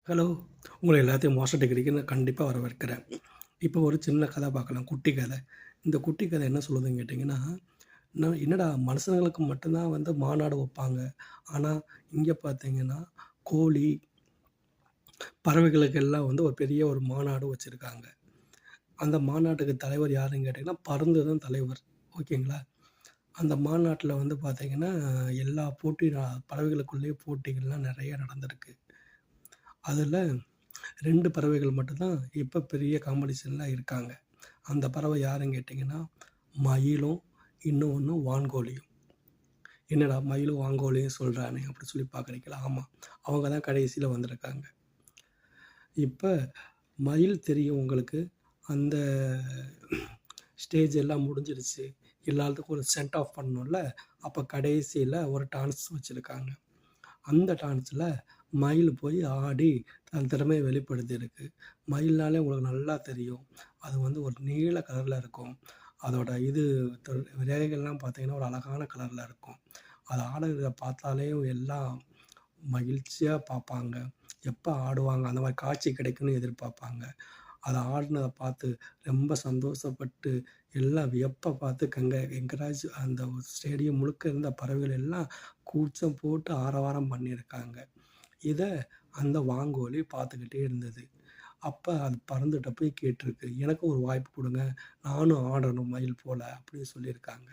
Hello! உங்கள எல்லாத்தையும் master டிகிரிக்கு நான் கண்டிப்பா வரவேற்கிறேன். இப்போ ஒரு சின்ன கதை பார்க்கலாம். குட்டி கதை. இந்த குட்டி கதை என்ன சொல்லுதுன்னு கேட்டிங்கன்னா, என்னடா மனுஷங்களுக்கு மட்டும் தான் வந்து மாநாடு வைப்பாங்க. ஆனா, இங்க பார்த்தீங்கன்னா, கோழி, பறவைகளுக்கெல்லாம் வந்து ஒரு பெரிய ஒரு மாநாடு வச்சிருக்காங்க. அந்த மாநாட்டுக்கு தலைவர் யாருன்னு கேட்டிங்கன்னா, பருந்து தான் தலைவர். ஓகேங்களா? அந்த மாநாட்டில வந்து பார்த்தீங்கன்னா, எல்லா போட்டி பறவைகளுக்குள்ளேயே போட்டிகள்லாம் நெறைய நடந்திருக்கு. அதில 2 பறவைகள் மட்டும் தான் இப்ப பெரிய காம்படிஷன்ல இருக்காங்க. அந்த பறவை யாருன்னு கேட்டீங்கன்னா, மயிலும், இன்னொன்னு வான்கோழியும். என்னடா மயிலும், வான்கோழியும் சொல்றானே அப்படி சொல்லி பார்க்குறீங்களா? ஆமா. அவங்க தான் கடைசில வந்திருக்காங்க. இப்ப மயில் தெரியும் உங்களுக்கு. அந்த ஸ்டேஜ் எல்லாம் முடிஞ்சிருச்சு. எல்லாத்துக்கும் ஒரு சென்ட் ஆஃப் பண்ணணும்ல. அப்ப கடைசியில ஒரு டான்ஸ் வச்சிருக்காங்க. அந்த டான்ஸ்ல மயில் போய் ஆடி தன் திறமைய வெளிப்படுத்தியிருக்கு. மயில்னாலே உங்களுக்கு நல்லா தெரியும். அது வந்து ஒரு நீல கலர்ல இருக்கும். அதோட இது ரேகைகள்லாம் பார்த்தீங்கன்னா, ஒரு அழகான கலர்ல இருக்கும். அது ஆடுறத பார்த்தாலே எல்லாம் மகிழ்ச்சியா பார்ப்பாங்க. எப்ப ஆடுவாங்க, அந்த மாரி காட்சி கிடைக்கும்னு எதிர்பார்ப்பாங்க. அது ஆடுனத பார்த்து ரொம்ப சந்தோஷப்பட்டு, எல்லாம் வியப்ப பார்த்து எங்கராஜ் அந்த ஸ்டேடியம் முழுக்க இருந்த பறவைகள் எல்லாம் கூச்சம் போட்டு ஆரவாரம் பண்ணியிருக்காங்க. இத அந்த வான்கோழி பார்த்துக்கிட்டே இருந்தது. அப்ப அது பறந்துட்ட போய் கேட்டிருக்கு. "எனக்கும் ஒரு வாய்ப்பு குடுங்க. நானும் ஆடணும் மயில் போல" அப்படின்னு சொல்லியிருக்காங்க.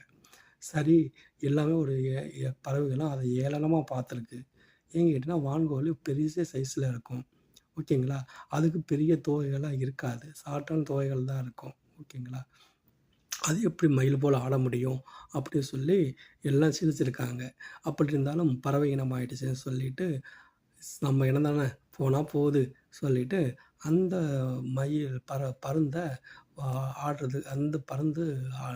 சரி, எல்லாமே ஒரு எ எ பறவைகளும் அத ஏளனமா பார்த்துருக்கு. ஏன்னு கேட்டீங்கன்னா, வான்கோழி பெரிய சைஸ்ல இருக்கும். ஓகேங்களா? அதுக்கு பெரிய தோகைகள்லாம் இருக்காது. ஷார்ட்டான தோகைகள் தான் இருக்கும். ஓகேங்களா? அது எப்படி மயில் போல ஆட முடியும்? அப்படின்னு சொல்லி எல்லாம் சிரிச்சிருக்காங்க. அப்படி இருந்தாலும் பறவை இனம் ஆயிடுச்சுன்னு சொல்லிட்டு, நம்ம இனம் தானே போனா போது சொல்லிட்டு, அந்த மயில் பருந்த ஆ ஆடுறது அந்த பருந்து ஆ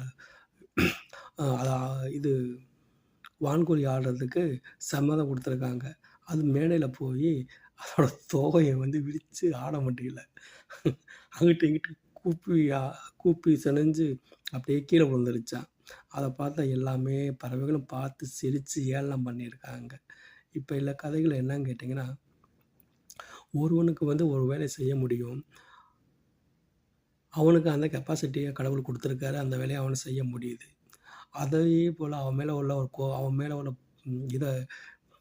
அ இது வான்கோழி ஆடுறதுக்கு சம்மதம் குடுத்துருக்காங்க. அது மேடையில போயி அதோட தோகைய வந்து விரிச்சு ஆட முடியல. அங்கிட்டு இங்கிட்டு கூப்பி கூப்பி சினஞ்சு அப்படியே கீழ விழுந்துருச்சாம். அத பார்த்த எல்லாமே பறவைகளும் பார்த்து சிரிச்சு ஏளனம் பண்ணியிருக்காங்க. இப்ப உள்ள கதைகள் என்னன்னு கேட்டீங்கன்னா, ஒருவனுக்கு வந்து ஒரு வேலை செய்ய முடியும். அவனுக்கு அந்த கெப்பாசிட்டிய கடவுள் குடுத்துருக்காரு. அந்த வேலைய அவன செய்ய முடியுது. அதே போல அவன் மேல உள்ள இத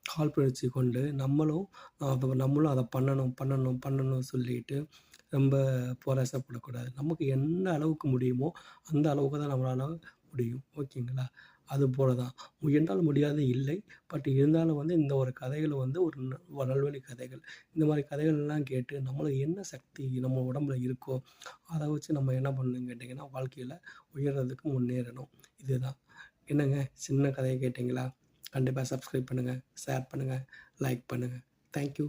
காழ்ப்புணர்ச்சி கொண்டு நம்மளும் அத பண்ணணும்னு சொல்லிட்டு ரொம்ப பிரயாசப்படக்கூடாது. நமக்கு என்ன அளவுக்கு முடியுமோ, அந்த அளவுக்கு தான் நம்மளால முடியும். ஓகேங்களா? அதுபோல தான். முயன்றால் முடியாது இல்லை. பட் இருந்தாலும் வந்து இந்த ஒரு கதைகள் வந்து ஒரு நல்வழி கதைகள். இந்த மாரி கதைகள்லாம் கேட்டு நம்மளுக்கு என்ன சக்தி நம்ம உடம்புல இருக்கோ, அத வச்சு நம்ம என்ன பண்ணணும்னு கேட்டீங்கன்னா, வாழ்க்கையில உயர்றதுக்கு முன்னேறணும். இதுதான். என்னங்க சின்ன கதைய கேட்டீங்களா? கண்டிப்பா சப்ஸ்கிரைப் பண்ணுங்க, ஷேர் பண்ணுங்க, லைக் பண்ணுங்க. Thank you.